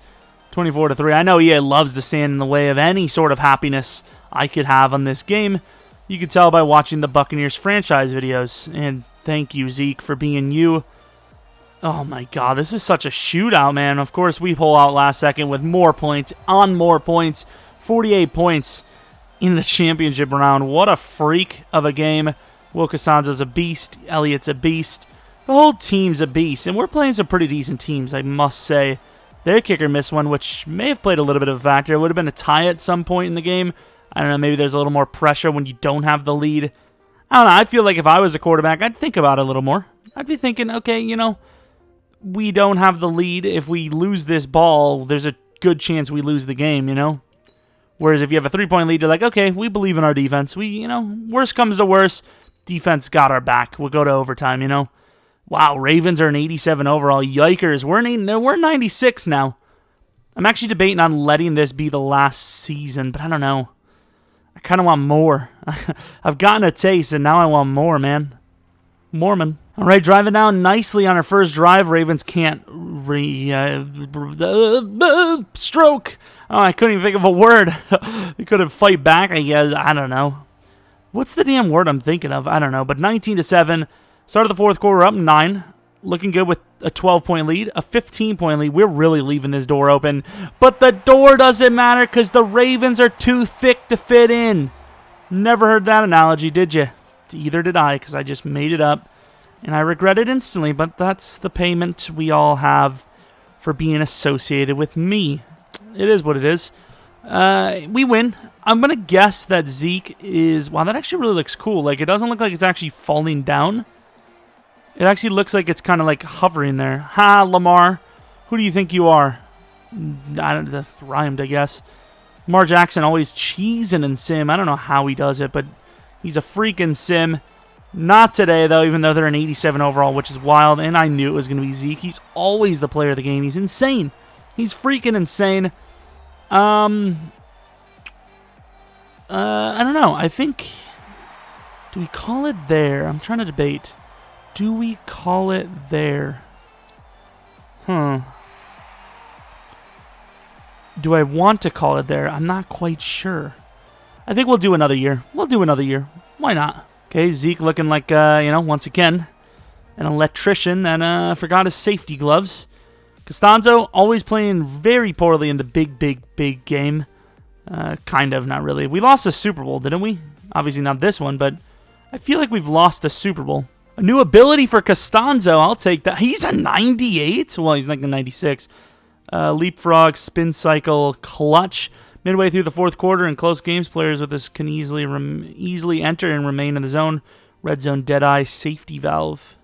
Speaker 1: 24-3. I know EA loves to stand in the way of any sort of happiness I could have on this game. You could tell by watching the Buccaneers franchise videos. And thank you, Zeke, for being you. Oh my god, this is such a shootout, man. Of course, we pull out last second with more points on more points. 48 points in the championship round. What a freak of a game. Will Costanzo's a beast. Elliott's a beast. The whole team's a beast. And we're playing some pretty decent teams, I must say. Their kicker missed one, which may have played a little bit of a factor. It would have been a tie at some point in the game. I don't know, maybe there's a little more pressure when you don't have the lead. I don't know, I feel like if I was a quarterback, I'd think about it a little more. I'd be thinking, okay, we don't have the lead. If we lose this ball, there's a good chance we lose the game, Whereas if you have a 3-point lead, you're like, okay, we believe in our defense. Worst comes to worst, defense got our back. We'll go to overtime, Wow, Ravens are an 87 overall. Yikers, we're 96 now. I'm actually debating on letting this be the last season, but I don't know. I kind of want more. I've gotten a taste, and now I want more, man. Mormon. All right, driving down nicely on our first drive. Ravens can't stroke. Oh, I couldn't even think of a word. They couldn't fight back, I guess. I don't know. What's the damn word I'm thinking of? I don't know. But 19-7. Start of the fourth quarter, up 9. Looking good with a 12-point lead, a 15-point lead. We're really leaving this door open. But the door doesn't matter because the Ravens are too thick to fit in. Never heard that analogy, did you? Either did I, because I just made it up. And I regret it instantly, but that's the payment we all have for being associated with me. It is what it is. We win. I'm going to guess that Zeke is... Wow, that actually really looks cool. Like, it doesn't look like it's actually falling down. It actually looks like it's kind of like hovering there. Ha, Lamar. Who do you think you are? That rhymed, I guess. Lamar Jackson always cheesing in sim. I don't know how he does it, but he's a freaking sim. Not today, though, even though they're an 87 overall, which is wild. And I knew it was going to be Zeke. He's always the player of the game. He's insane. He's freaking insane. I don't know. I think... Do we call it there? I'm trying to debate. Do we call it there? Do I want to call it there? I'm not quite sure. I think we'll do another year. Why not? Okay, Zeke looking like, once again, an electrician that forgot his safety gloves. Costanzo always playing very poorly in the big game. Kind of, not really. We lost the Super Bowl, didn't we? Obviously not this one, but I feel like we've lost the Super Bowl. A new ability for Costanzo. I'll take that. He's a 98? Well, he's like a 96. Leapfrog, spin cycle, clutch. Midway through the fourth quarter in close games, players with this can easily enter and remain in the zone. Red zone, deadeye, safety valve.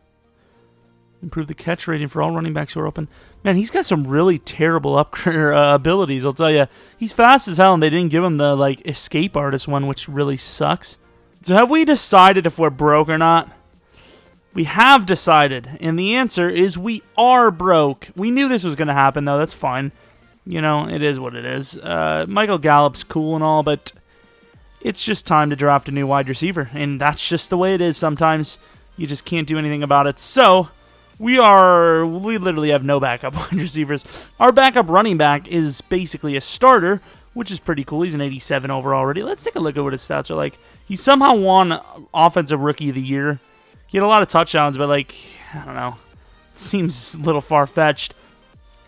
Speaker 1: Improve the catch rating for all running backs who are open. Man, he's got some really terrible abilities, I'll tell you. He's fast as hell, and they didn't give him the escape artist one, which really sucks. So have we decided if we're broke or not? We have decided, and the answer is we are broke. We knew this was going to happen, though. That's fine. It is what it is. Michael Gallup's cool and all, but it's just time to draft a new wide receiver, and that's just the way it is sometimes. You just can't do anything about it. So we literally have no backup wide receivers. Our backup running back is basically a starter, which is pretty cool. He's an 87 overall already. Let's take a look at what his stats are like. He somehow won Offensive Rookie of the Year. He had a lot of touchdowns, but I don't know. It seems a little far-fetched.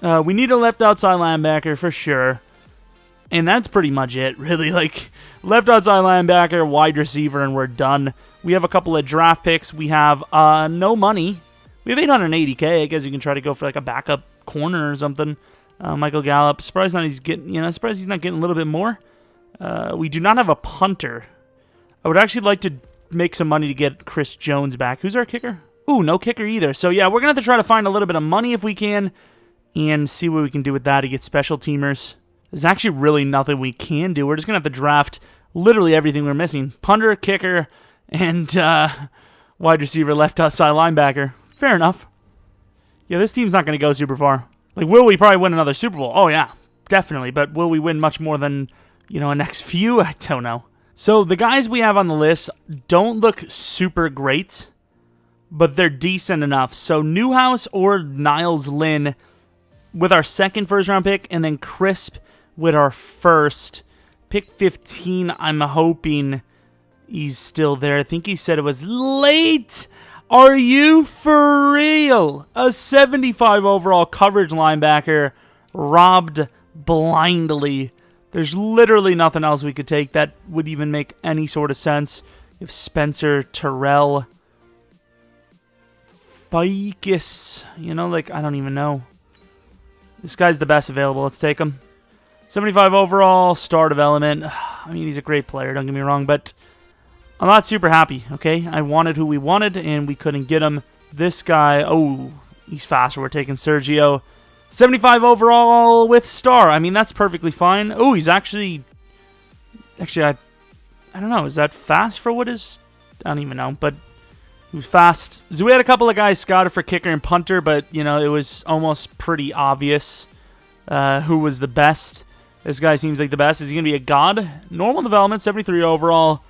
Speaker 1: We need a left outside linebacker for sure. And that's pretty much it, really. Left outside linebacker, wide receiver, and we're done. We have a couple of draft picks. We have no money. We have $880K. I guess you can try to go for a backup corner or something. Michael Gallup. Surprised he's not getting a little bit more. We do not have a punter. I would actually like to make some money to get Chris Jones back. Who's our kicker? Ooh, no kicker either. So yeah, we're going to have to try to find a little bit of money if we can and see what we can do with that to get special teamers. there's actually really nothing we can do. We're just going to have to draft literally everything we're missing. Punter, kicker, and wide receiver, left outside linebacker. Fair enough. Yeah, this team's not going to go super far. Like, will we probably win another Super Bowl? Oh, yeah, definitely. But will we win much more than, a next few? I don't know. So the guys we have on the list don't look super great, but they're decent enough. So Newhouse or Niles Lynn with our second first-round pick, and then Crisp with our first. Pick 15, I'm hoping he's still there. I think he said it was late. Are you for real? A 75 overall coverage linebacker robbed blindly. There's literally nothing else we could take that would even make any sort of sense. If Spencer, Terrell, Ficus, I don't even know. This guy's the best available. Let's take him. 75 overall, star development. I mean, he's a great player, don't get me wrong, but I'm not super happy, okay? I wanted who we wanted, and we couldn't get him. This guy, oh, he's faster. We're taking Sergio. 75 overall with star. I mean, that's perfectly fine. Oh, he's actually, I don't know. Is that fast for what is? I don't even know, but he was fast. So we had a couple of guys scouted for kicker and punter, but, it was almost pretty obvious who was the best. This guy seems like the best. Is he going to be a god? Normal development, 73 overall.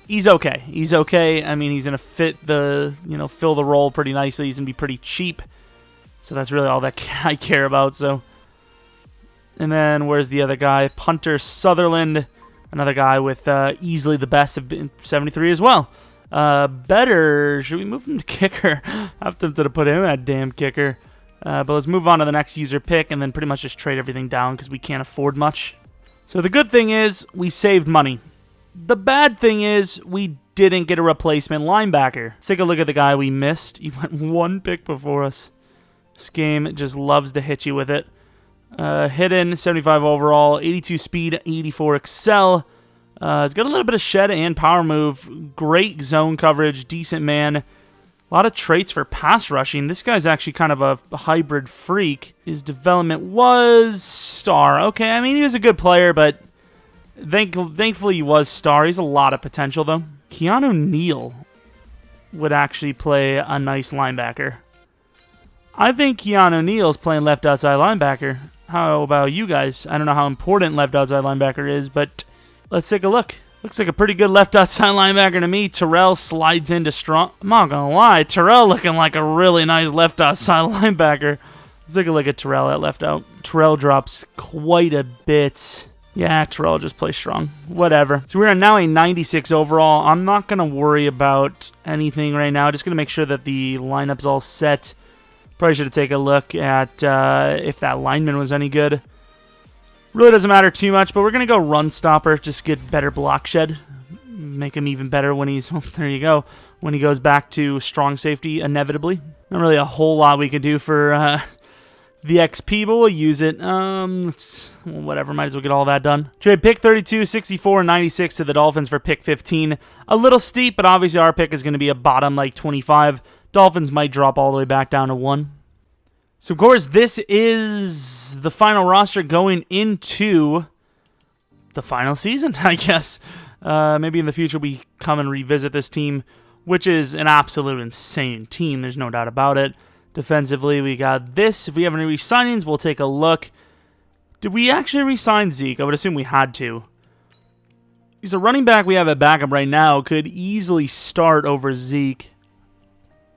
Speaker 1: He's okay. He's okay. I mean, he's going to fit the, fill the role pretty nicely. He's going to be pretty cheap. So that's really all that I care about. So, and then where's the other guy? Punter Sutherland. Another guy with easily the best of 73 as well. Better. Should we move him to kicker? I'm tempted to put him at damn kicker. But let's move on to the next user pick and then pretty much just trade everything down because we can't afford much. So the good thing is we saved money. The bad thing is we didn't get a replacement linebacker. Let's take a look at the guy we missed. He went one pick before us. This game just loves to hit you with it. Hidden, 75 overall, 82 speed, 84 excel. He's got a little bit of shed and power move. Great zone coverage, decent man. A lot of traits for pass rushing. This guy's actually kind of a hybrid freak. His development was star. Okay, I mean, he was a good player, but thankfully he was star. He's a lot of potential, though. Keanu Neal would actually play a nice linebacker. I think Keanu Neal's playing left outside linebacker. How about you guys? I don't know how important left outside linebacker is, but let's take a look. Looks like a pretty good left outside linebacker to me. Terrell slides into strong. I'm not going to lie. Terrell looking like a really nice left outside linebacker. Let's take a look at Terrell at left out. Terrell drops quite a bit. Yeah, Terrell just plays strong. Whatever. So we're now a 96 overall. I'm not going to worry about anything right now. Just going to make sure that the lineup's all set. Probably should have taken a look at if that lineman was any good. Really doesn't matter too much, but we're going to go run stopper. Just get better block shed. Make him even better when he's, there you go, when he goes back to strong safety, inevitably. Not really a whole lot we could do for the XP, but we'll use it. Whatever, might as well get all that done. Trade pick 32, 64, and 96 to the Dolphins for pick 15. A little steep, but obviously our pick is going to be a bottom like 25. Dolphins might drop all the way back down to 1. So, of course, this is the final roster going into the final season, I guess. Maybe in the future we come and revisit this team, which is an absolute insane team. There's no doubt about it. Defensively, we got this. If we have any re-signings, we'll take a look. Did we actually re-sign Zeke? I would assume we had to. He's a running back we have at backup right now. Could easily start over Zeke.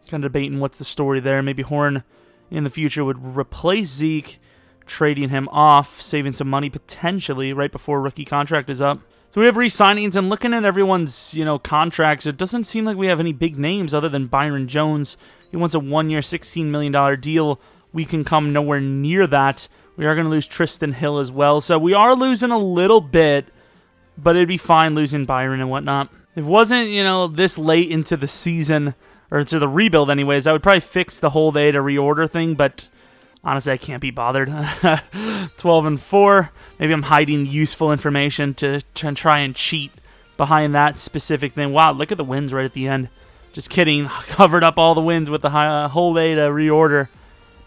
Speaker 1: Kind of debating what's the story there. Maybe Horn in the future would replace Zeke, trading him off, saving some money potentially right before rookie contract is up. So we have re-signings, and looking at everyone's, contracts, it doesn't seem like we have any big names other than Byron Jones. He wants a 1-year, $16 million deal. We can come nowhere near that. We are going to lose Tristan Hill as well. So we are losing a little bit, but it'd be fine losing Byron and whatnot. If it wasn't, this late into the season, or to the rebuild anyways, I would probably fix the whole day to reorder thing, but honestly, I can't be bothered. 12-4. Maybe I'm hiding useful information to try and cheat behind that specific thing. Wow, look at the wins right at the end. Just kidding. Covered up all the wins with the whole day to reorder.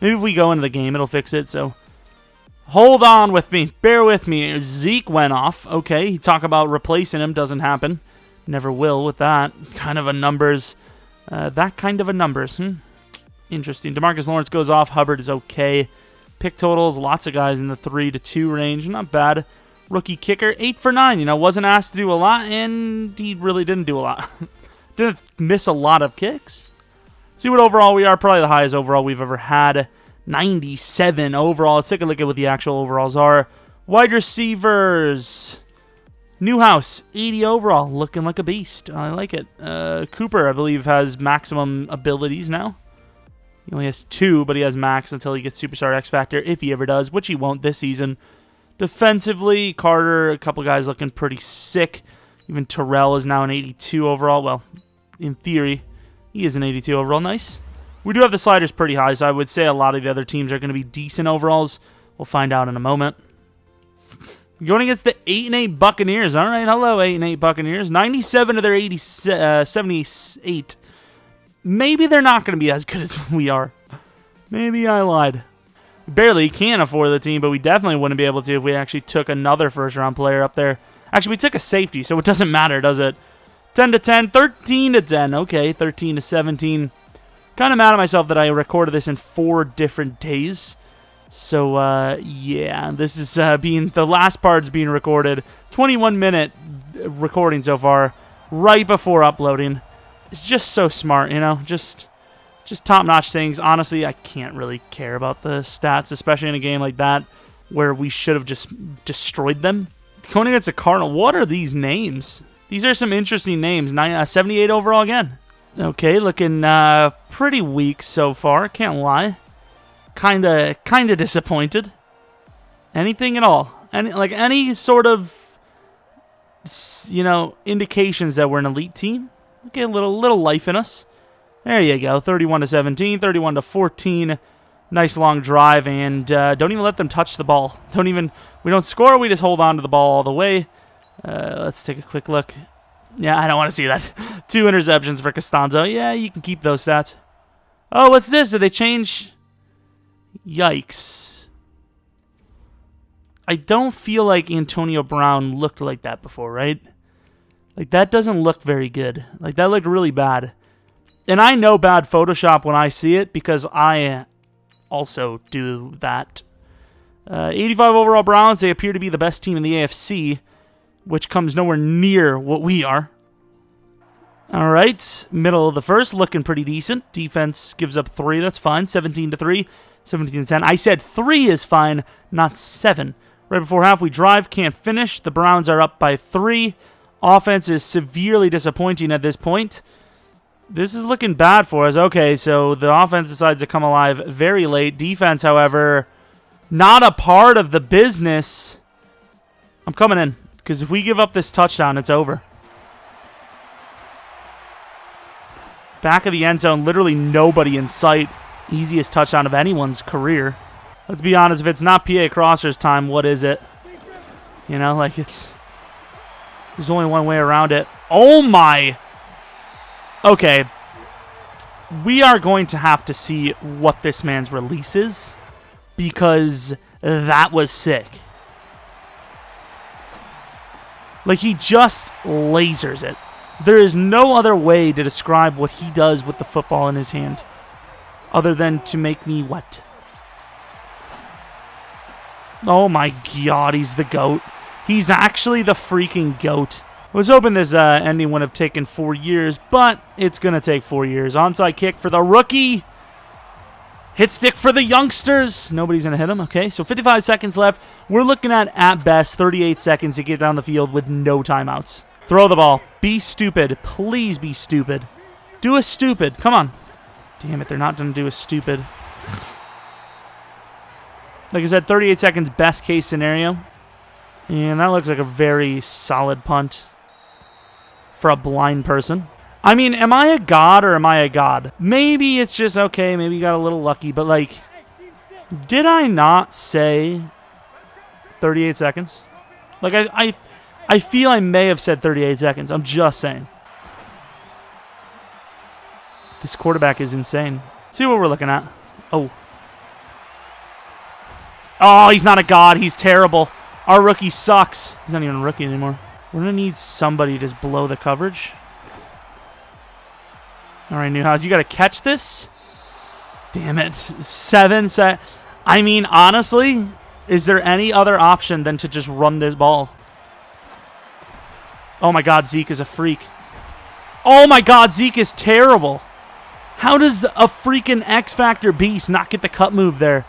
Speaker 1: Maybe if we go into the game, it'll fix it. So Hold on with me. Bear with me. Zeke went off. Okay, you talk about replacing him. Doesn't happen. Never will with that. Kind of a numbers. That kind of a numbers. Interesting. DeMarcus Lawrence goes off. Hubbard is okay. Pick totals. Lots of guys in the 3 to 2 range. Not bad. Rookie kicker. 8 for 9. You know, wasn't asked to do a lot, and he really didn't do a lot. Didn't miss a lot of kicks. See what overall we are. Probably the highest overall we've ever had. 97 overall. Let's take a look at what the actual overalls are. Wide receivers. Newhouse, 80 overall. Looking like a beast. I like it. Cooper, I believe, has maximum abilities now. He only has 2, but he has max until he gets Superstar X Factor, if he ever does, which he won't this season. Defensively, Carter, a couple guys looking pretty sick. Even Terrell is now an 82 overall. Well, in theory, he is an 82 overall. Nice. We do have the sliders pretty high, so I would say a lot of the other teams are going to be decent overalls. We'll find out in a moment. Going against the 8-8 Buccaneers. All right, hello, 8-8 Buccaneers. 97 of their 78. Maybe they're not going to be as good as we are. Maybe I lied. We barely can afford the team, but we definitely wouldn't be able to if we actually took another first-round player up there. Actually, we took a safety, so it doesn't matter, does it? 10 to 10, 13 to 10. Okay, 13 to 17. Kind of mad at myself that I recorded this in 4 different days. So, yeah, this is being the last part's being recorded. 21-minute recording so far, right before uploading. It's just so smart, you know, just top-notch things. Honestly, I can't really care about the stats, especially in a game like that where we should have just destroyed them. Going against the Cardinal, what are these names? These are some interesting names. 78 overall again. Okay, looking pretty weak so far, can't lie. Kinda disappointed. Anything at all? Any sort of, you know, indications that we're an elite team? Okay, a little life in us. There you go. 31 to 17, 31 to 14. Nice long drive, and don't even let them touch the ball. We don't score. We just hold on to the ball all the way. Let's take a quick look. Yeah, I don't want to see that. 2 interceptions for Costanzo. Yeah, you can keep those stats. Oh, what's this? Did they change? Yikes. I don't feel like Antonio Brown looked like that before, right? Like, that doesn't look very good. Like, that looked really bad. And I know bad Photoshop when I see it because I also do that. 85 overall Browns. They appear to be the best team in the AFC, which comes nowhere near what we are. All right, middle of the first, looking pretty decent. Defense gives up 3. That's fine. 17 to 3, 17 to 10. I said 3 is fine, not 7. Right before half, we drive, can't finish. The Browns are up by 3. Offense is severely disappointing at this point. This is looking bad for us. Okay, so the offense decides to come alive very late. Defense, however, not a part of the business. I'm coming in, because if we give up this touchdown, it's over. Back of the end zone, literally nobody in sight. Easiest touchdown of anyone's career. Let's be honest, if it's not PA Crossers time, what is it? You know, like there's only one way around it. Oh my! Okay. We are going to have to see what this man's release is, because that was sick. Like, he just lasers it. There is no other way to describe what he does with the football in his hand other than to make me what? Oh my god, he's the GOAT. He's actually the freaking GOAT. I was hoping this ending would have taken 4 years, but it's going to take 4 years. Onside kick for the rookie. Hit stick for the youngsters. Nobody's going to hit him. Okay, so 55 seconds left. We're looking at best, 38 seconds to get down the field with no timeouts. Throw the ball. Be stupid. Please be stupid. Do a stupid. Come on. Damn it, they're not going to do a stupid. Like I said, 38 seconds, best case scenario. And that looks like a very solid punt for a blind person. I mean, am I a god or am I a god? Maybe it's just, okay, maybe you got a little lucky, but like, did I not say 38 seconds? Like, I feel I may have said 38 seconds. I'm just saying. This quarterback is insane. Let's see what we're looking at. Oh. Oh, he's not a god. He's terrible. Our rookie sucks. He's not even a rookie anymore. We're going to need somebody to just blow the coverage. All right, Newhouse, you got to catch this. Damn it. 7 set. I mean, honestly, is there any other option than to just run this ball? Oh, my God, Zeke is a freak. Oh, my God, Zeke is terrible. How does a freaking X-Factor beast not get the cut move there?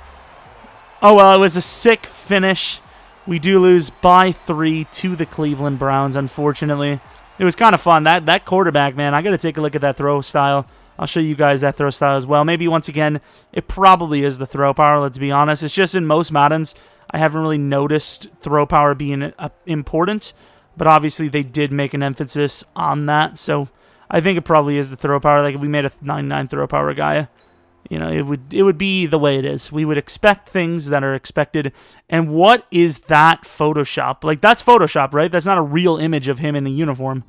Speaker 1: Oh, well, it was a sick finish. We do lose by 3 to the Cleveland Browns, unfortunately. It was kind of fun. That quarterback, man, I got to take a look at that throw style. I'll show you guys that throw style as well. Maybe, once again, it probably is the throw power, let's be honest. It's just in most Maddens, I haven't really noticed throw power being important. But obviously, they did make an emphasis on that. So I think it probably is the throw power. Like, if we made a 99 throw power guy, you know, it would be the way it is. We would expect things that are expected. And what is that Photoshop? Like, that's Photoshop, right? That's not a real image of him in the uniform.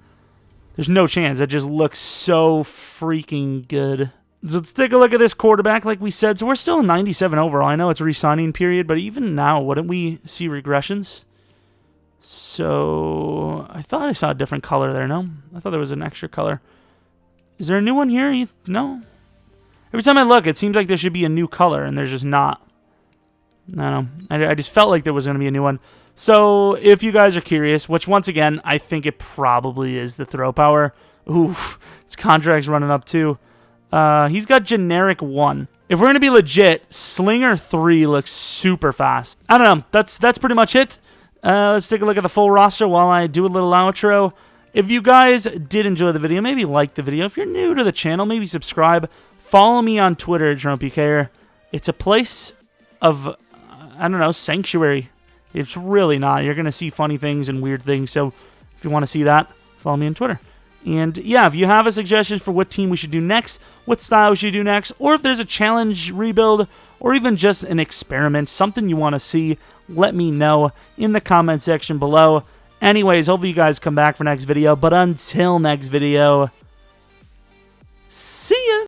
Speaker 1: There's no chance. That just looks so freaking good. So let's take a look at this quarterback, like we said. So we're still 97 overall. I know it's re-signing period, but even now, wouldn't we see regressions? So I thought I saw a different color there, no? I thought there was an extra color. Is there a new one here? No. Every time I look, it seems like there should be a new color, and there's just not. No. I just felt like there was going to be a new one. So if you guys are curious, which once again, I think it probably is the throw power. Ooh, his contract's running up too. He's got generic 1. If we're going to be legit, Slinger 3 looks super fast. I don't know. That's pretty much it. Let's take a look at the full roster while I do a little outro. If you guys did enjoy the video, maybe like the video. If you're new to the channel, maybe subscribe. Follow me on Twitter at Jeromepkr. It's a place of, I don't know, sanctuary. It's really not. You're going to see funny things and weird things. So if you want to see that, follow me on Twitter. And yeah, if you have a suggestion for what team we should do next, what style we should do next, or if there's a challenge rebuild, or even just an experiment, something you want to see, let me know in the comment section below. Anyways, hopefully you guys come back for next video. But until next video, see ya!